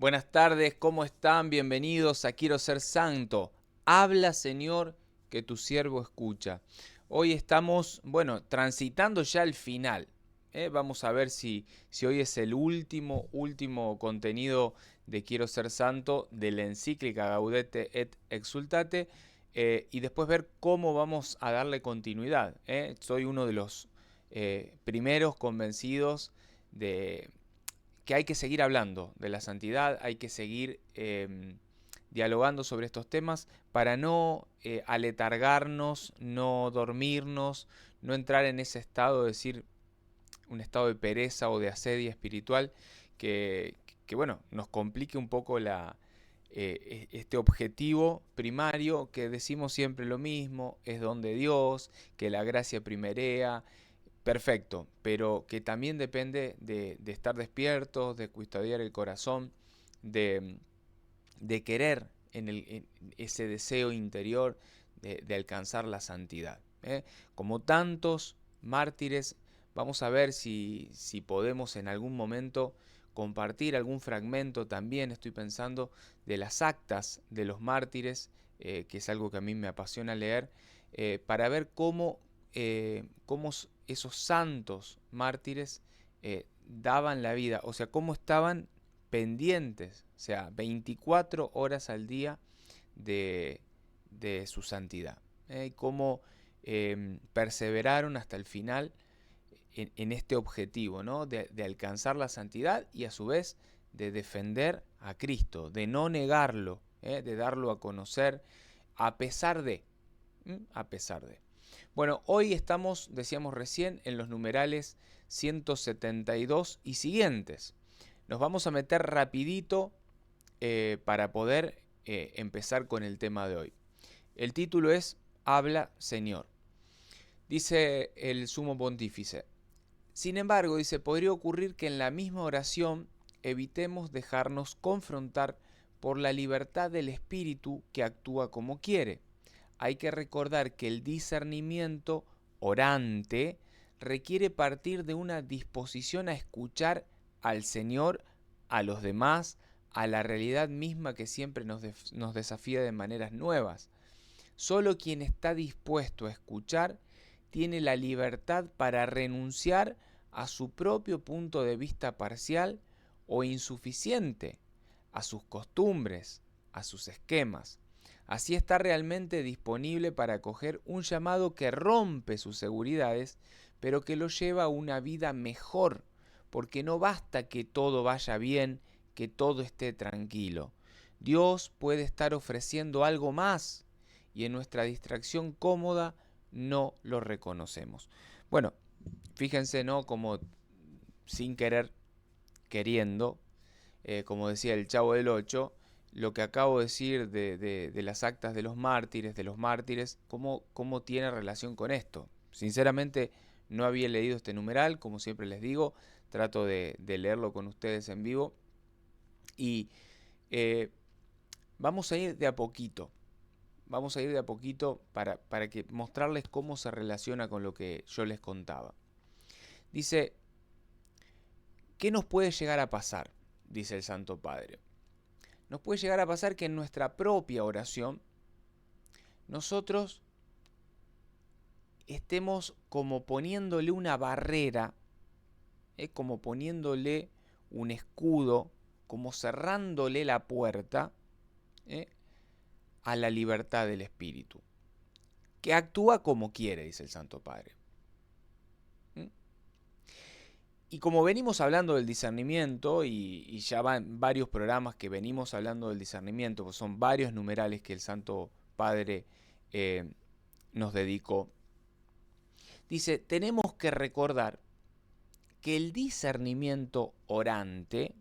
Buenas tardes, ¿cómo están? Bienvenidos a Quiero Ser Santo. Habla, Señor, que tu siervo escucha. Hoy estamos, transitando ya el final. Vamos a ver si hoy es el último contenido de Quiero Ser Santo de la encíclica Gaudete et Exsultate, y después ver cómo vamos a darle continuidad. Soy uno de los primeros convencidos de que hay que seguir hablando de la santidad, hay que seguir dialogando sobre estos temas para no aletargarnos, no dormirnos, no entrar en ese estado, de decir, un estado de pereza o de asedia espiritual que, bueno, nos complique un poco este objetivo primario que decimos siempre lo mismo, es don de Dios, que la gracia primerea. Perfecto, pero que también depende de estar despiertos, de custodiar el corazón, de, de querer en ese deseo interior de alcanzar la santidad. Como tantos mártires, vamos a ver si podemos en algún momento compartir algún fragmento también, estoy pensando, de las actas de los mártires, que es algo que a mí me apasiona leer, para ver cómo esos santos mártires daban la vida, o sea, cómo estaban pendientes, o sea, 24 horas al día de, de su santidad. Y cómo perseveraron hasta el final en este objetivo, ¿no? De alcanzar la santidad y a su vez de defender a Cristo, de no negarlo, de darlo a conocer a pesar de, a pesar de. Bueno, hoy estamos, decíamos recién, en los numerales 172 y siguientes. Nos vamos a meter rapidito para poder empezar con el tema de hoy. El título es Habla, Señor. Dice el sumo pontífice. Sin embargo, dice, podría ocurrir que en la misma oración evitemos dejarnos confrontar por la libertad del espíritu que actúa como quiere. Hay que recordar que el discernimiento orante requiere partir de una disposición a escuchar al Señor, a los demás, a la realidad misma que siempre nos desafía de maneras nuevas. Solo quien está dispuesto a escuchar tiene la libertad para renunciar a su propio punto de vista parcial o insuficiente, a sus costumbres, a sus esquemas. Así está realmente disponible para acoger un llamado que rompe sus seguridades, pero que lo lleva a una vida mejor, porque no basta que todo vaya bien, que todo esté tranquilo. Dios puede estar ofreciendo algo más y en nuestra distracción cómoda no lo reconocemos. Bueno, fíjense, ¿no? Como sin querer, queriendo, como decía el Chavo del Ocho, lo que acabo de decir de las actas de los mártires, cómo tiene relación con esto. Sinceramente, no había leído este numeral, como siempre les digo, trato de leerlo con ustedes en vivo y eh, vamos a ir de a poquito. Vamos a ir de a poquito para que mostrarles cómo se relaciona con lo que yo les contaba. Dice, ¿qué nos puede llegar a pasar? Dice el Santo Padre. Nos puede llegar a pasar que en nuestra propia oración nosotros estemos como poniéndole una barrera, como poniéndole un escudo, como cerrándole la puerta ¿eh? a la libertad del espíritu, que actúa como quiere, dice el Santo Padre. Y como venimos hablando del discernimiento, y ya van varios programas que venimos hablando del discernimiento, pues son varios numerales que el Santo Padre eh, nos dedicó, dice, tenemos que recordar que el discernimiento orante,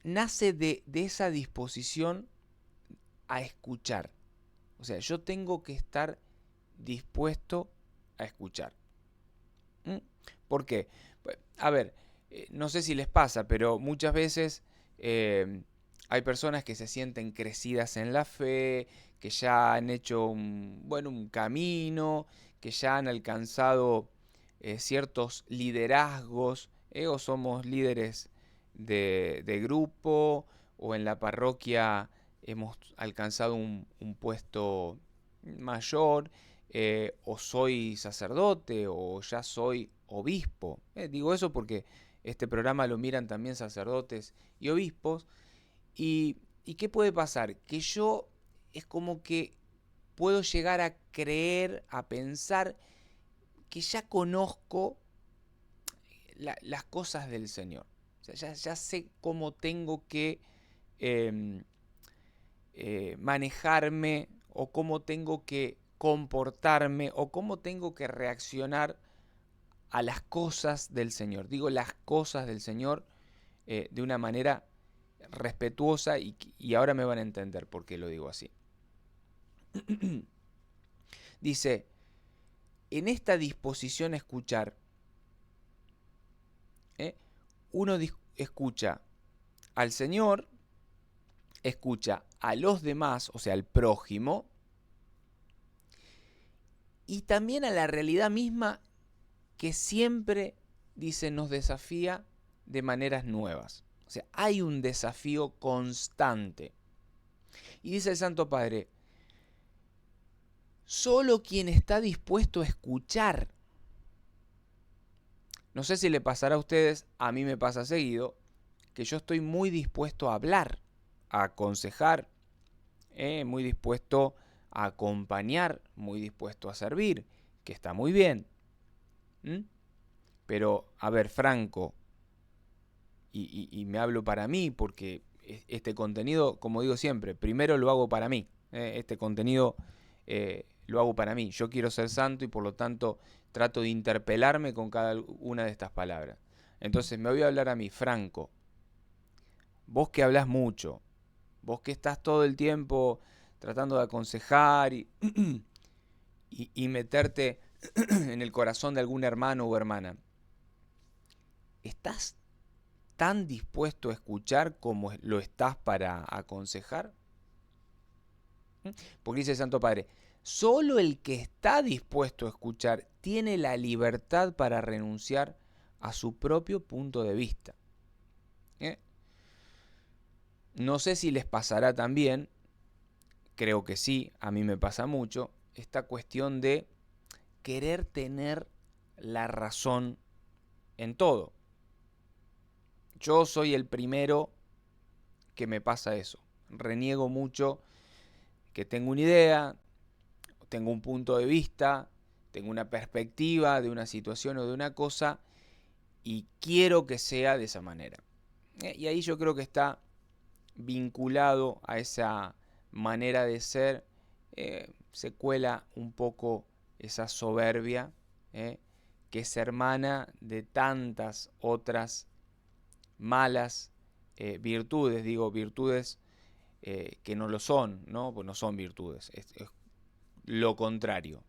nace de esa disposición a escuchar. O sea, yo tengo que estar dispuesto a escuchar. ¿Mm? ¿Por qué? A ver, no sé si les pasa, pero muchas veces hay personas que se sienten crecidas en la fe, que ya han hecho un camino, que ya han alcanzado ciertos liderazgos o somos líderes de grupo, o en la parroquia hemos alcanzado un puesto mayor, o soy sacerdote, o ya soy obispo. Digo eso porque este programa lo miran también sacerdotes y obispos. ¿Y qué puede pasar? Que yo es como que puedo llegar a creer, a pensar que ya conozco las cosas del Señor. O sea, ya sé cómo tengo que eh, manejarme, o cómo tengo que comportarme, o cómo tengo que reaccionar a las cosas del Señor. Digo las cosas del Señor de una manera respetuosa, y ahora me van a entender por qué lo digo así. Dice, en esta disposición a escuchar, uno escucha al Señor, escucha a los demás, o sea, al prójimo, y también a la realidad misma que siempre, dice, nos desafía de maneras nuevas. O sea, hay un desafío constante. Y dice el Santo Padre, solo quien está dispuesto a escuchar. No sé si le pasará a ustedes, a mí me pasa seguido, que yo estoy muy dispuesto a hablar, a aconsejar, muy dispuesto a acompañar, muy dispuesto a servir, que está muy bien. Pero, a ver, Franco, y me hablo para mí, porque este contenido, como digo siempre, primero lo hago para mí. Este contenido lo hago para mí. Yo quiero ser santo y por lo tanto trato de interpelarme con cada una de estas palabras. Entonces me voy a hablar a mí, Franco. Vos que hablas mucho, vos que estás todo el tiempo tratando de aconsejar y meterte en el corazón de algún hermano o hermana, ¿estás tan dispuesto a escuchar como lo estás para aconsejar? Porque dice el Santo Padre, solo el que está dispuesto a escuchar tiene la libertad para renunciar a su propio punto de vista. No sé si les pasará también, creo que sí, a mí me pasa mucho, esta cuestión de querer tener la razón en todo. Yo soy el primero que me pasa eso. Reniego mucho que tengo una idea, tengo un punto de vista, tengo una perspectiva de una situación o de una cosa, y quiero que sea de esa manera. Y ahí yo creo que está vinculado a esa manera de ser, se cuela un poco esa soberbia, que es hermana de tantas otras malas virtudes, digo virtudes que no lo son, ¿no? Pues no son virtudes, es lo contrario,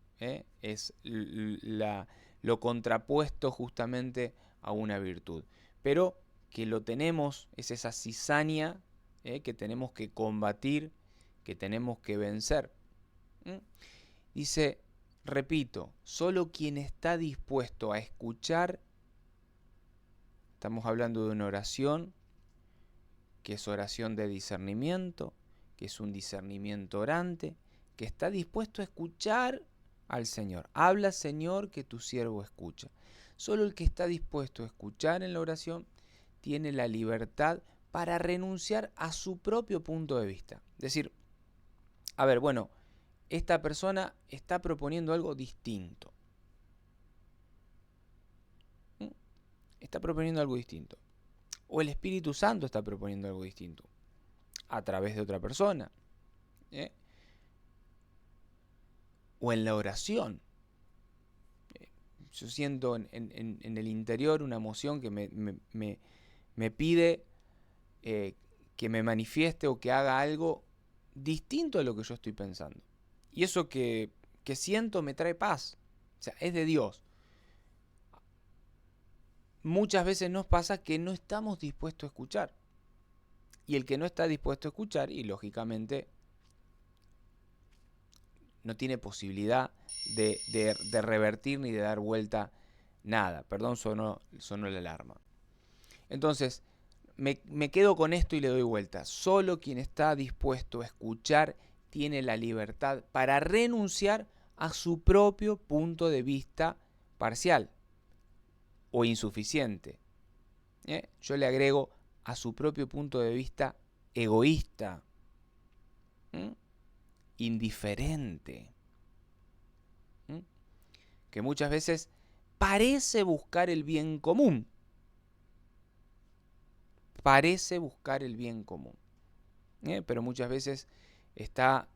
es lo contrapuesto justamente a una virtud. Pero que lo tenemos, es esa cizaña que tenemos que combatir, que tenemos que vencer. Dice, repito, solo quien está dispuesto a escuchar, estamos hablando de una oración, que es oración de discernimiento, que es un discernimiento orante, que está dispuesto a escuchar al Señor. Habla, Señor, que tu siervo escucha. Solo el que está dispuesto a escuchar en la oración tiene la libertad para renunciar a su propio punto de vista. Es decir, a ver, bueno, esta persona está proponiendo algo distinto. Está proponiendo algo distinto. O el Espíritu Santo está proponiendo algo distinto. A través de otra persona. O en la oración. Yo siento en el interior una emoción que me pide que me manifieste o que haga algo distinto a lo que yo estoy pensando. Y eso que siento me trae paz. O sea, es de Dios. Muchas veces nos pasa que no estamos dispuestos a escuchar. Y el que no está dispuesto a escuchar, y lógicamente no tiene posibilidad de revertir ni de dar vuelta nada. Perdón, sonó la alarma. Entonces, me quedo con esto y le doy vuelta. Solo quien está dispuesto a escuchar tiene la libertad para renunciar a su propio punto de vista parcial o insuficiente. Yo le agrego a su propio punto de vista egoísta, indiferente, que muchas veces parece buscar el bien común. Parece buscar el bien común. Pero muchas veces está,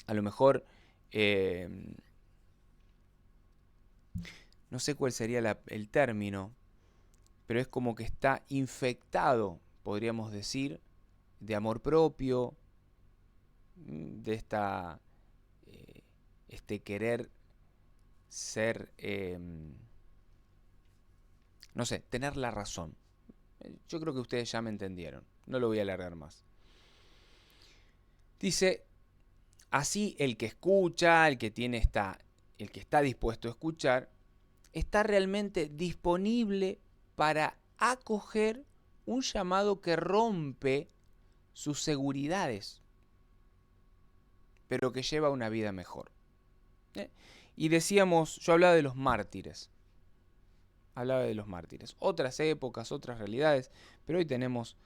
a lo mejor, no sé cuál sería el término, pero es como que está infectado, podríamos decir, de amor propio, de este querer ser, no sé, tener la razón. Yo creo que ustedes ya me entendieron, no lo voy a alargar más. Dice, así el que escucha, el que está dispuesto a escuchar, está realmente disponible para acoger un llamado que rompe sus seguridades, pero que lleva una vida mejor. Y decíamos, yo hablaba de los mártires. Otras épocas, otras realidades, pero hoy tenemos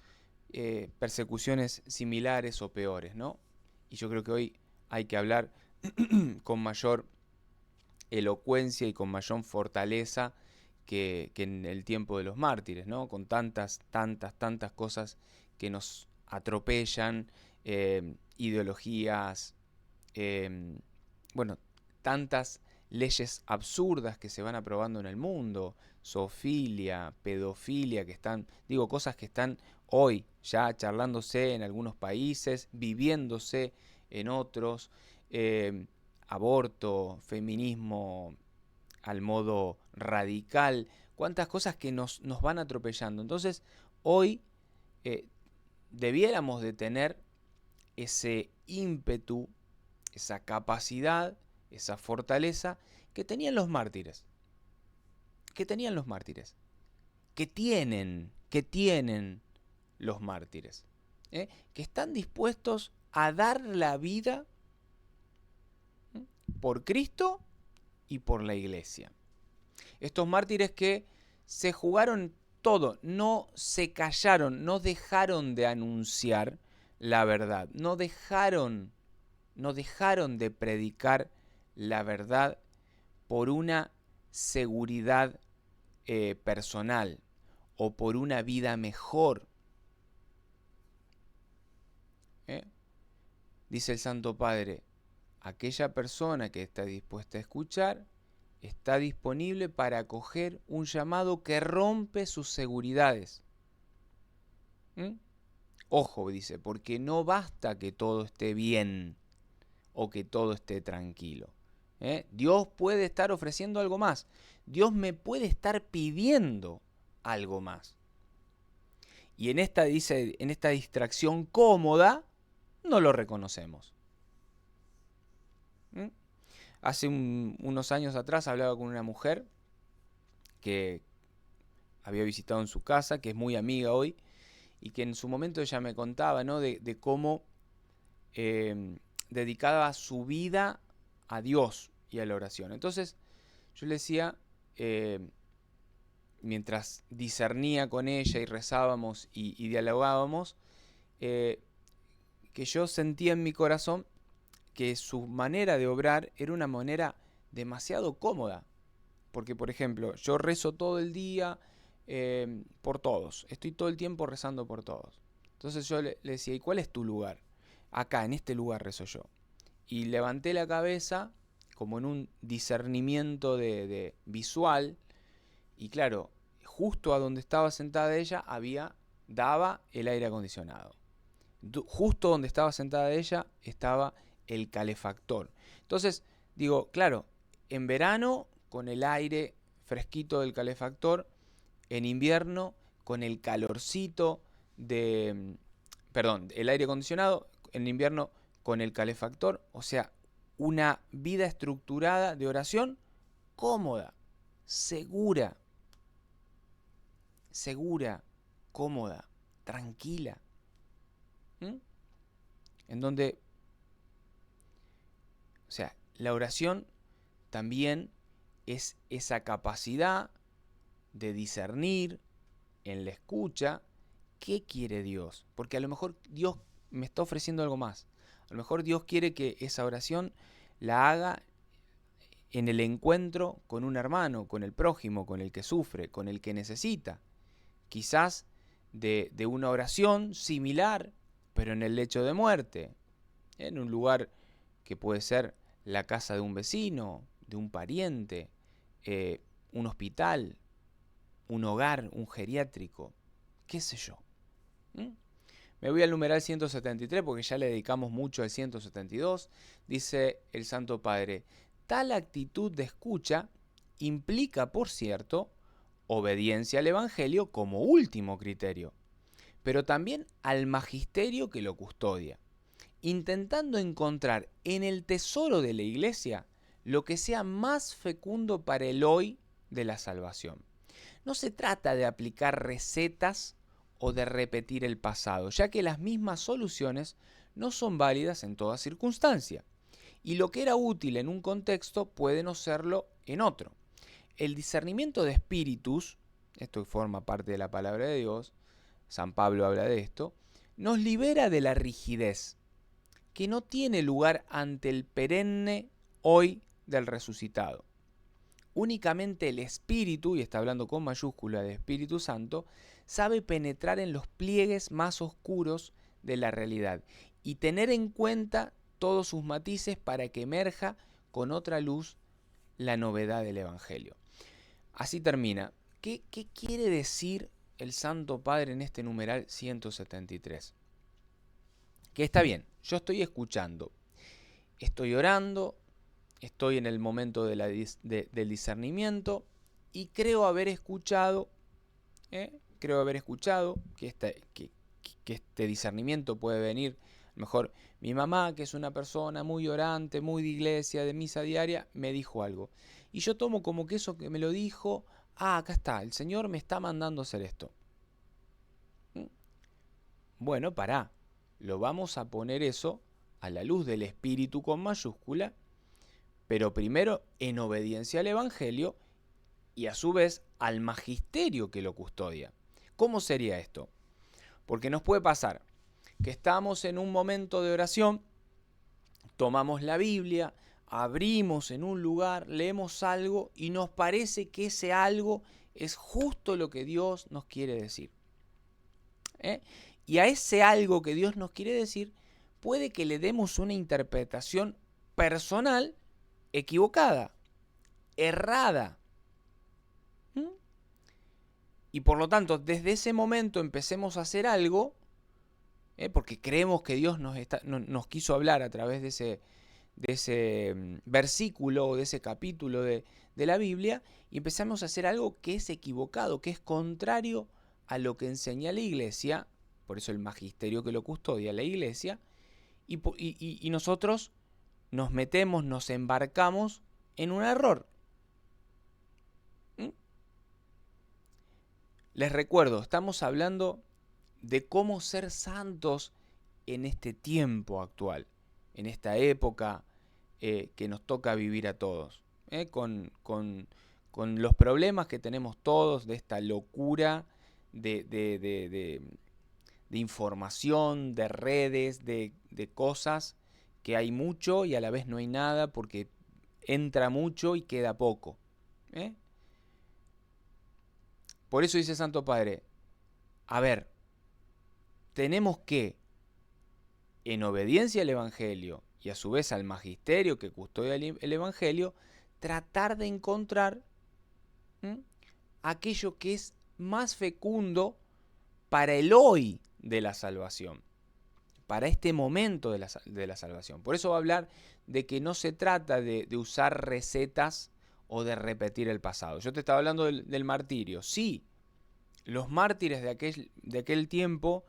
persecuciones similares o peores, ¿no? Y yo creo que hoy hay que hablar con mayor elocuencia y con mayor fortaleza que en el tiempo de los mártires, ¿no? Con tantas cosas que nos atropellan, ideologías, bueno, tantas leyes absurdas que se van aprobando en el mundo, zoofilia, pedofilia, que están, digo, cosas que están hoy ya charlándose en algunos países, viviéndose en otros, aborto, feminismo al modo radical, cuántas cosas que nos van atropellando. Entonces, hoy debiéramos de tener ese ímpetu, esa capacidad, esa fortaleza que tenían los mártires. Que tienen los mártires. Que están dispuestos a dar la vida por Cristo y por la iglesia. Estos mártires que se jugaron todo, no se callaron, no dejaron de anunciar la verdad, no dejaron de predicar la verdad por una seguridad personal o por una vida mejor. Dice el Santo Padre, aquella persona que está dispuesta a escuchar está disponible para acoger un llamado que rompe sus seguridades. Ojo, dice, porque no basta que todo esté bien o que todo esté tranquilo. Dios puede estar ofreciendo algo más. Dios me puede estar pidiendo algo más. Y en esta distracción cómoda, no lo reconocemos. Hace unos años atrás hablaba con una mujer que había visitado en su casa, que es muy amiga hoy, y que en su momento ella me contaba, ¿no? de cómo dedicaba su vida a Dios y a la oración. Entonces yo le decía, mientras discernía con ella y rezábamos y dialogábamos, que yo sentía en mi corazón que su manera de obrar era una manera demasiado cómoda. Porque, por ejemplo, yo rezo todo el día por todos. Estoy todo el tiempo rezando por todos. Entonces yo le decía, ¿y cuál es tu lugar? Acá, en este lugar rezo yo. Y levanté la cabeza como en un discernimiento de visual. Y claro, justo a donde estaba sentada ella daba el aire acondicionado. Justo donde estaba sentada ella estaba el calefactor. Entonces, digo, claro, en verano con el aire fresquito del calefactor, en invierno con el calorcito el aire acondicionado, en invierno con el calefactor, o sea, una vida estructurada de oración cómoda, segura, segura, cómoda, tranquila. En donde, o sea, la oración también es esa capacidad de discernir en la escucha qué quiere Dios. Porque a lo mejor Dios me está ofreciendo algo más. A lo mejor Dios quiere que esa oración la haga en el encuentro con un hermano, con el prójimo, con el que sufre, con el que necesita. Quizás de una oración similar, pero en el lecho de muerte, en un lugar que puede ser la casa de un vecino, de un pariente, un hospital, un hogar, un geriátrico, qué sé yo. Me voy al numeral 173 porque ya le dedicamos mucho al 172. Dice el Santo Padre: tal actitud de escucha implica, por cierto, obediencia al Evangelio como último criterio, pero también al magisterio que lo custodia, intentando encontrar en el tesoro de la Iglesia lo que sea más fecundo para el hoy de la salvación. No se trata de aplicar recetas o de repetir el pasado, ya que las mismas soluciones no son válidas en toda circunstancia, y lo que era útil en un contexto puede no serlo en otro. El discernimiento de espíritus, esto forma parte de la palabra de Dios, San Pablo habla de esto, nos libera de la rigidez, que no tiene lugar ante el perenne hoy del resucitado. Únicamente el Espíritu, y está hablando con mayúscula de Espíritu Santo, sabe penetrar en los pliegues más oscuros de la realidad y tener en cuenta todos sus matices para que emerja con otra luz la novedad del Evangelio. Así termina. ¿Qué quiere decir el Santo Padre en este numeral 173? Que está bien, yo estoy escuchando, estoy orando, estoy en el momento del discernimiento y creo haber escuchado que este discernimiento puede venir. Mejor mi mamá, que es una persona muy orante, muy de iglesia, de misa diaria, me dijo algo. Y yo tomo como que eso que me lo dijo, acá está, el Señor me está mandando a hacer esto. Bueno, pará, lo vamos a poner eso a la luz del Espíritu con mayúscula, pero primero en obediencia al Evangelio y a su vez al magisterio que lo custodia. ¿Cómo sería esto? Porque nos puede pasar que estamos en un momento de oración, tomamos la Biblia, abrimos en un lugar, leemos algo y nos parece que ese algo es justo lo que Dios nos quiere decir. Y a ese algo que Dios nos quiere decir, puede que le demos una interpretación personal equivocada, errada. Y por lo tanto, desde ese momento empecemos a hacer algo, porque creemos que Dios nos quiso hablar a través de ese versículo o de ese capítulo de la Biblia, y empezamos a hacer algo que es equivocado, que es contrario a lo que enseña la Iglesia, por eso el magisterio que lo custodia la Iglesia, y nosotros nos metemos, nos embarcamos en un error. Les recuerdo, estamos hablando de cómo ser santos en este tiempo actual, en esta época que nos toca vivir a todos, con los problemas que tenemos todos, de esta locura de información, de redes, de cosas, que hay mucho y a la vez no hay nada porque entra mucho y queda poco. Por eso dice Santo Padre, a ver, tenemos que, en obediencia al Evangelio y a su vez al magisterio que custodia el Evangelio, tratar de encontrar aquello que es más fecundo para el hoy de la salvación, para este momento de la salvación. Por eso va a hablar de que no se trata de usar recetas o de repetir el pasado. Yo te estaba hablando del martirio. Sí, los mártires de aquel tiempo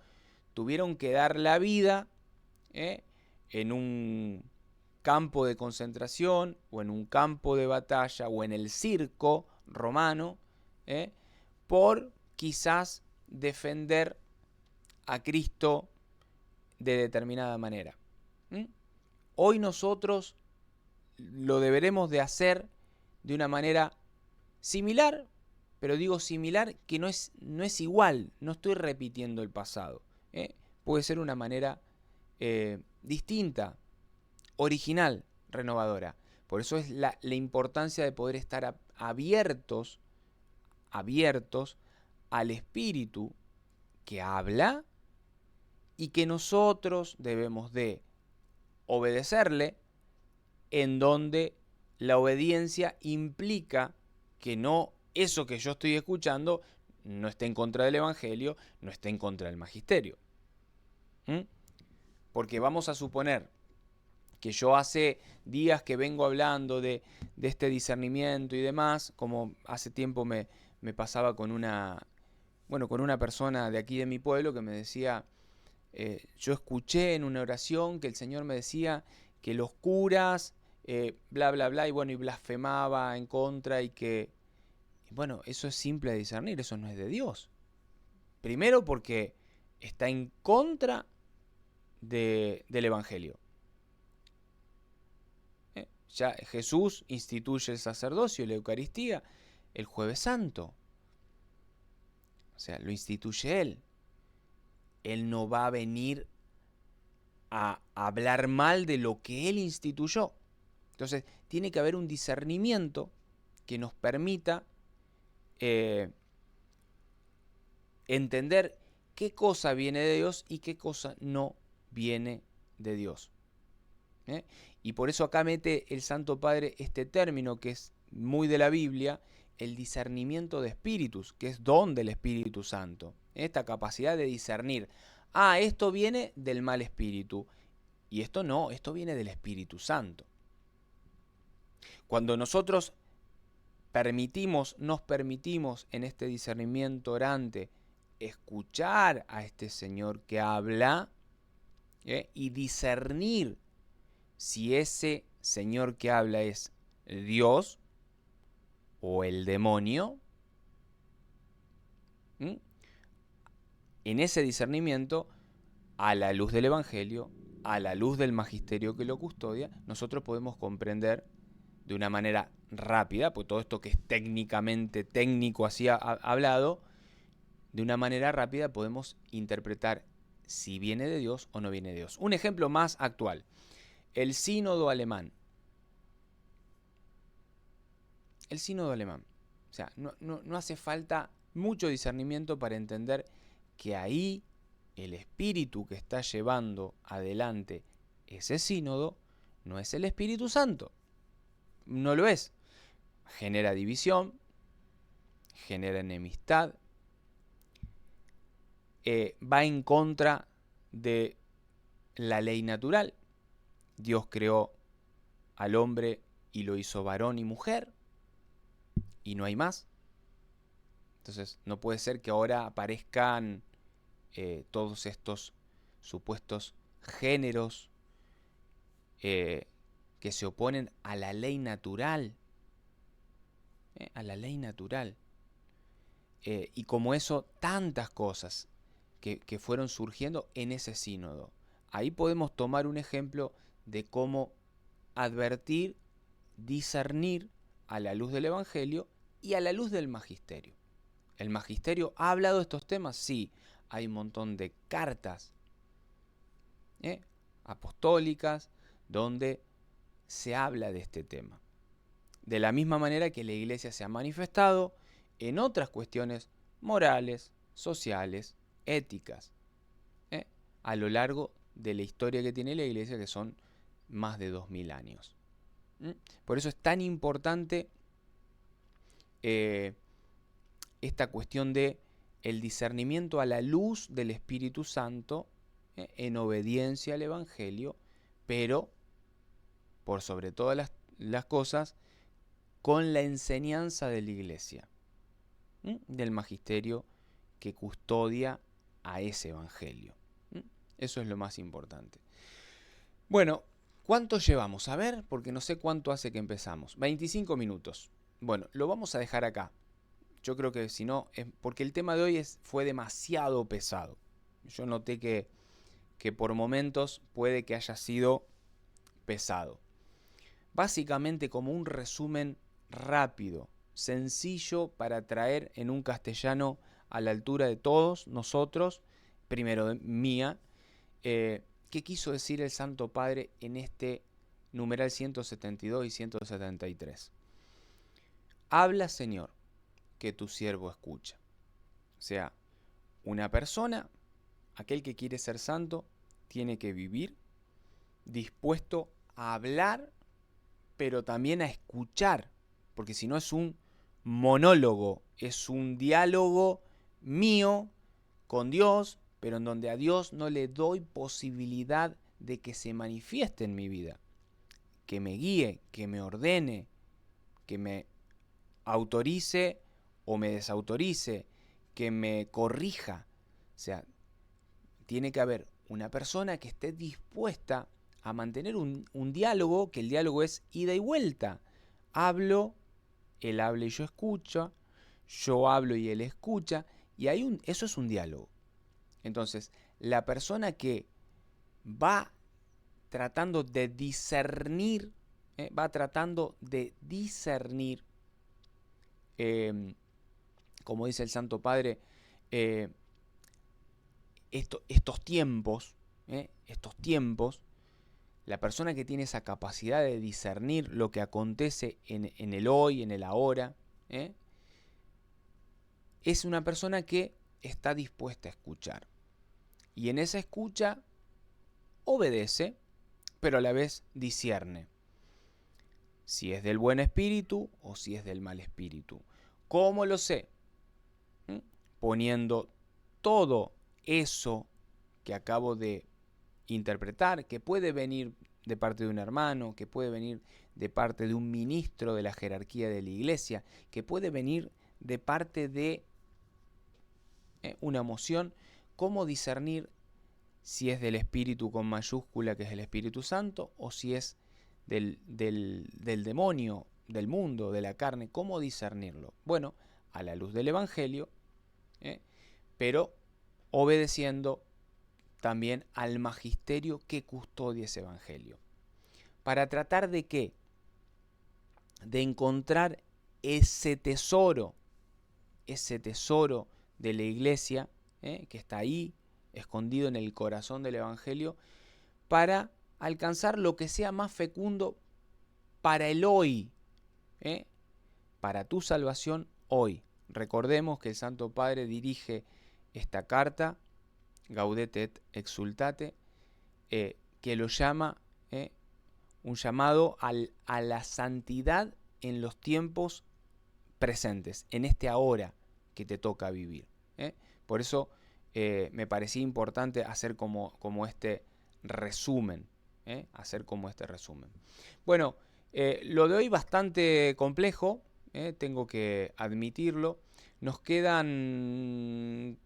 tuvieron que dar la vida en un campo de concentración o en un campo de batalla o en el circo romano por quizás defender a Cristo de determinada manera. Hoy nosotros lo deberemos de hacer de una manera similar, pero digo similar que no es igual, no estoy repitiendo el pasado. Puede ser una manera distinta, original, renovadora. Por eso es la importancia de poder estar abiertos al Espíritu que habla y que nosotros debemos de obedecerle, en donde la obediencia implica que no, eso que yo estoy escuchando no esté en contra del Evangelio, no esté en contra del Magisterio. Porque vamos a suponer que yo hace días que vengo hablando de este discernimiento y demás, como hace tiempo me pasaba con una persona de aquí de mi pueblo que me decía, yo escuché en una oración que el Señor me decía que los curas, bla, bla, bla, y bueno, y blasfemaba en contra y que, bueno, eso es simple de discernir, eso no es de Dios. Primero porque está en contra del Evangelio. Ya Jesús instituye el sacerdocio y la Eucaristía el Jueves Santo. O sea, lo instituye Él. Él no va a venir a hablar mal de lo que Él instituyó. Entonces, tiene que haber un discernimiento que nos permita entender qué cosa viene de Dios y qué cosa no viene de Dios. Y por eso acá mete el Santo Padre este término que es muy de la Biblia, el discernimiento de espíritus, que es don del Espíritu Santo. Esta capacidad de discernir, esto viene del mal espíritu, y esto no, esto viene del Espíritu Santo. Cuando nosotros nos permitimos en este discernimiento orante escuchar a este Señor que habla y discernir si ese Señor que habla es Dios o el demonio, en ese discernimiento, a la luz del Evangelio, a la luz del magisterio que lo custodia, nosotros podemos comprender de una manera rápida, pues todo esto que es técnicamente técnico así hablado, de una manera rápida podemos interpretar si viene de Dios o no viene de Dios. Un ejemplo más actual, el sínodo alemán. El sínodo alemán. O sea, no hace falta mucho discernimiento para entender que ahí el espíritu que está llevando adelante ese sínodo no es el Espíritu Santo. No lo es. Genera división, genera enemistad, va en contra de la ley natural. Dios creó al hombre y lo hizo varón y mujer, y no hay más. Entonces no puede ser que ahora aparezcan todos estos supuestos géneros que se oponen a la ley natural. A la ley natural. Y como eso, tantas cosas que fueron surgiendo en ese sínodo. Ahí podemos tomar un ejemplo de cómo advertir, discernir a la luz del Evangelio y a la luz del magisterio. ¿El magisterio ha hablado de estos temas? Sí, hay un montón de cartas apostólicas donde se habla de este tema. De la misma manera que la Iglesia se ha manifestado en otras cuestiones morales, sociales, éticas, a lo largo de la historia que tiene la Iglesia, que son más de 2000 años. Por eso es tan importante esta cuestión de el discernimiento a la luz del Espíritu Santo, en obediencia al Evangelio, pero por sobre todas las cosas, con la enseñanza de la Iglesia, del magisterio que custodia a ese Evangelio. Eso es lo más importante. Bueno, ¿cuánto llevamos? A ver, porque no sé cuánto hace que empezamos. 25 minutos. Bueno, lo vamos a dejar acá. Yo creo que si no, porque el tema de hoy fue demasiado pesado. Yo noté que por momentos puede que haya sido pesado. Básicamente como un resumen rápido, sencillo para traer en un castellano a la altura de todos nosotros, primero mía, ¿qué quiso decir el Santo Padre en este numeral 172 y 173? Habla, Señor, que tu siervo escucha. O sea, una persona, aquel que quiere ser santo, tiene que vivir dispuesto a hablar, pero también a escuchar, porque si no es un monólogo, es un diálogo mío con Dios, pero en donde a Dios no le doy posibilidad de que se manifieste en mi vida, que me guíe, que me ordene, que me autorice o me desautorice, que me corrija. O sea, tiene que haber una persona que esté dispuesta a mantener un diálogo, que el diálogo es ida y vuelta. Hablo, él habla y yo escucho, yo hablo y él escucha, y eso es un diálogo. Entonces, la persona que va tratando de discernir, como dice el Santo Padre, estos tiempos, la persona que tiene esa capacidad de discernir lo que acontece en el hoy, en el ahora, es una persona que está dispuesta a escuchar. Y en esa escucha obedece, pero a la vez discierne si es del buen espíritu o si es del mal espíritu. ¿Cómo lo sé? Poniendo todo eso que acabo de interpretar, que puede venir de parte de un hermano, que puede venir de parte de un ministro de la jerarquía de la iglesia, que puede venir de parte de una emoción. ¿Cómo discernir si es del Espíritu con mayúscula, que es el Espíritu Santo, o si es del demonio, del mundo, de la carne? ¿Cómo discernirlo? Bueno, a la luz del Evangelio, pero obedeciendo también al magisterio que custodia ese Evangelio. ¿Para tratar de qué? De encontrar ese tesoro de la iglesia, que está ahí, escondido en el corazón del Evangelio, para alcanzar lo que sea más fecundo para el hoy, para tu salvación hoy. Recordemos que el Santo Padre dirige esta carta, Gaudete et Exsultate, que lo llama un llamado a la santidad en los tiempos presentes, en este ahora que te toca vivir. Por eso me parecía importante hacer como este resumen. Bueno, lo de hoy bastante complejo, tengo que admitirlo. Nos quedan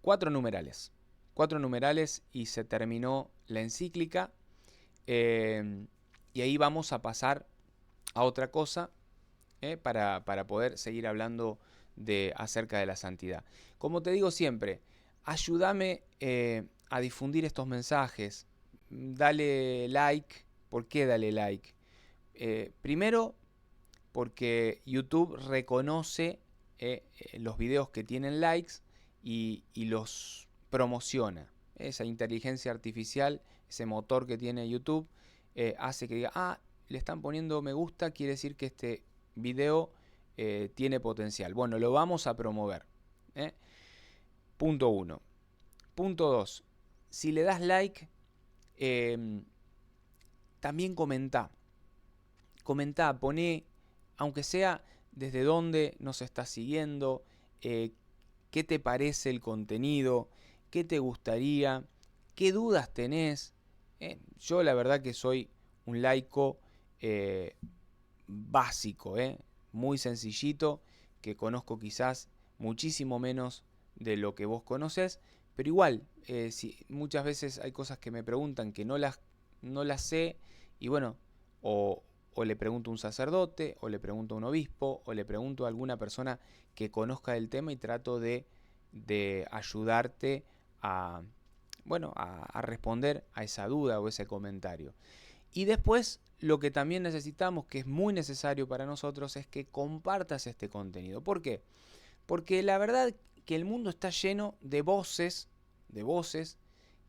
4 numerales. 4 numerales y se terminó la encíclica. Y ahí vamos a pasar a otra cosa para poder seguir hablando acerca de la santidad. Como te digo siempre, ayúdame a difundir estos mensajes. Dale like. ¿Por qué dale like? Primero, porque YouTube reconoce los videos que tienen likes y los promociona. Esa inteligencia artificial, ese motor que tiene YouTube, hace que diga, le están poniendo me gusta, quiere decir que este video tiene potencial. Bueno, lo vamos a promover. Punto 1. Punto 2. Si le das like, también comenta. Comenta, poné, aunque sea desde dónde nos estás siguiendo, qué te parece el contenido, qué te gustaría, qué dudas tenés. Yo la verdad que soy un laico básico, muy sencillito, que conozco quizás muchísimo menos de lo que vos conocés, pero igual, muchas veces hay cosas que me preguntan que no las sé, y bueno, o le pregunto a un sacerdote, o le pregunto a un obispo, o le pregunto a alguna persona que conozca del tema y trato de ayudarte a, bueno, a responder a esa duda o ese comentario. Y después, lo que también necesitamos, que es muy necesario para nosotros, es que compartas este contenido. ¿Por qué? Porque la verdad que el mundo está lleno de voces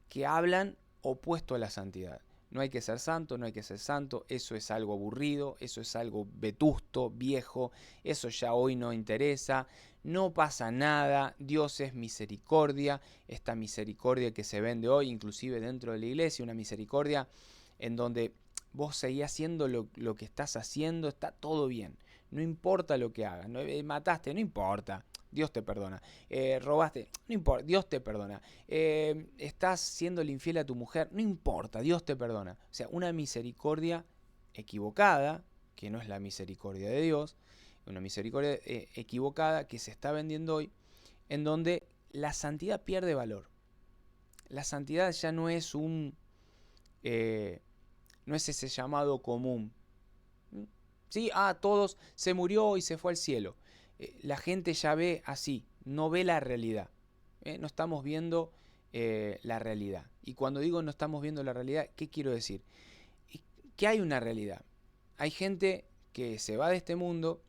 que hablan opuesto a la santidad. No hay que ser santo, no hay que ser santo, eso es algo aburrido, eso es algo vetusto, viejo, eso ya hoy no interesa, no pasa nada, Dios es misericordia, esta misericordia que se vende hoy, inclusive dentro de la iglesia, una misericordia en donde vos seguís haciendo lo que estás haciendo, está todo bien, no importa lo que hagas, no, mataste, no importa, Dios te perdona. Robaste, no importa, Dios te perdona. Estás siendo infiel a tu mujer, no importa, Dios te perdona. O sea, una misericordia equivocada, que no es la misericordia de Dios, una misericordia equivocada que se está vendiendo hoy, en donde la santidad pierde valor. La santidad ya no es no es ese llamado común. ¿Sí? Todos se murió y se fue al cielo. La gente ya ve así, no ve la realidad. No estamos viendo la realidad. Y cuando digo no estamos viendo la realidad, ¿qué quiero decir? Que hay una realidad. Hay gente que se va de este mundo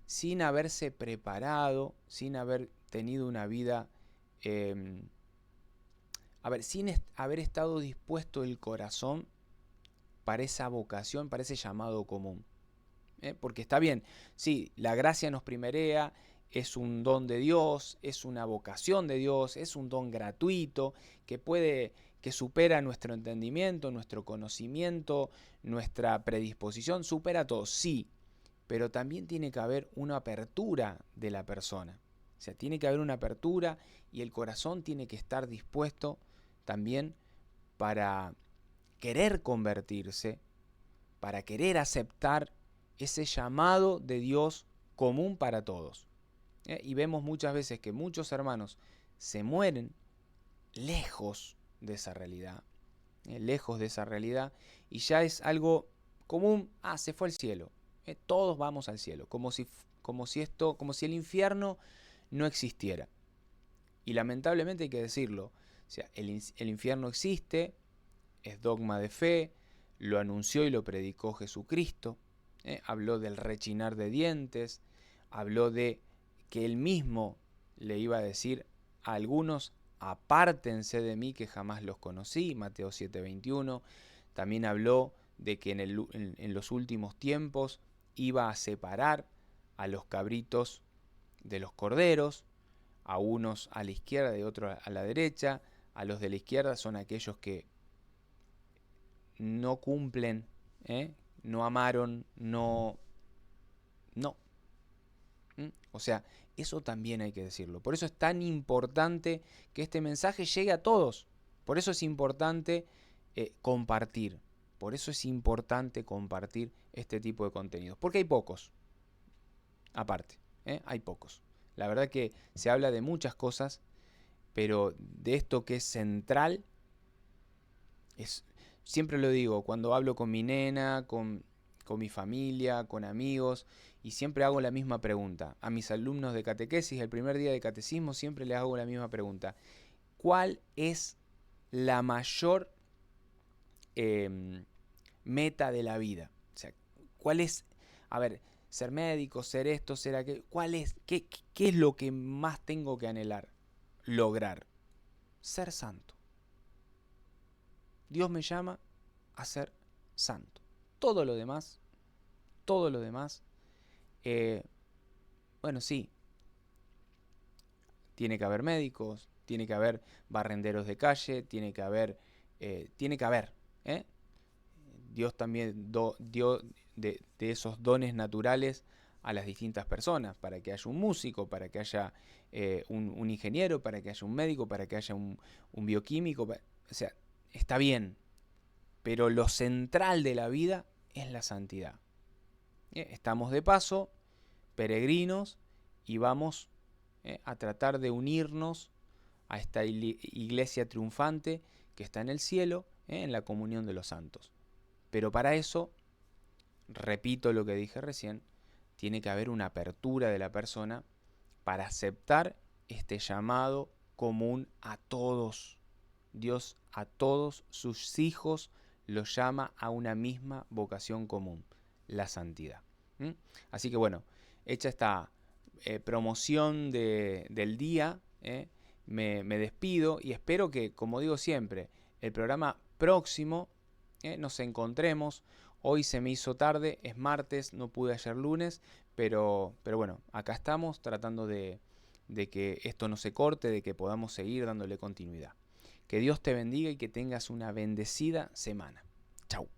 sin haberse preparado, sin haber tenido una vida, eh, sin haber estado dispuesto el corazón para esa vocación, para ese llamado común. Porque está bien, sí, la gracia nos primerea, es un don de Dios, es una vocación de Dios, es un don gratuito que supera nuestro entendimiento, nuestro conocimiento, nuestra predisposición, supera todo, sí, pero también tiene que haber una apertura de la persona. O sea, tiene que haber una apertura y el corazón tiene que estar dispuesto también para querer convertirse, para querer aceptar ese llamado de Dios común para todos. Y vemos muchas veces que muchos hermanos se mueren lejos de esa realidad, lejos de esa realidad, y ya es algo común, se fue al cielo, todos vamos al cielo, como si el infierno no existiera. Y lamentablemente hay que decirlo, o sea, el infierno existe, es dogma de fe, lo anunció y lo predicó Jesucristo. Habló del rechinar de dientes, habló de que él mismo le iba a decir a algunos, apártense de mí que jamás los conocí, Mateo 7:21. También habló de que en los últimos tiempos iba a separar a los cabritos de los corderos, a unos a la izquierda y otros a la derecha. A los de la izquierda son aquellos que no cumplen, no amaron, no. O sea, eso también hay que decirlo. Por eso es tan importante que este mensaje llegue a todos. Por eso es importante compartir. Por eso es importante compartir este tipo de contenidos. Porque hay pocos, aparte, hay pocos. La verdad que se habla de muchas cosas, pero de esto que es central, siempre lo digo, cuando hablo con mi nena, con mi familia, con amigos, y siempre hago la misma pregunta. A mis alumnos de catequesis, el primer día de catecismo, siempre les hago la misma pregunta. ¿Cuál es la mayor meta de la vida? O sea, ¿cuál es, a ver, ser médico, ser esto, ser aquello? ¿Cuál es, qué es lo que más tengo que anhelar? Lograr. Ser santo. Dios me llama a ser santo. Todo lo demás, bueno, sí, tiene que haber médicos, tiene que haber barrenderos de calle, tiene que haber, ¿eh? Dios también dio de esos dones naturales a las distintas personas, para que haya un músico, para que haya un ingeniero, para que haya un médico, para que haya un bioquímico, o sea, está bien, pero lo central de la vida es la santidad. Estamos de paso, peregrinos, y vamos a tratar de unirnos a esta iglesia triunfante que está en el cielo, en la comunión de los santos. Pero para eso, repito lo que dije recién, tiene que haber una apertura de la persona para aceptar este llamado común a todos. Dios a todos sus hijos los llama a una misma vocación común, la santidad. Así que bueno, hecha esta promoción del día, me despido y espero que, como digo siempre, el programa próximo nos encontremos. Hoy se me hizo tarde, es martes, no pude ayer lunes, pero bueno, acá estamos tratando de que esto no se corte, de que podamos seguir dándole continuidad. Que Dios te bendiga y que tengas una bendecida semana. Chau.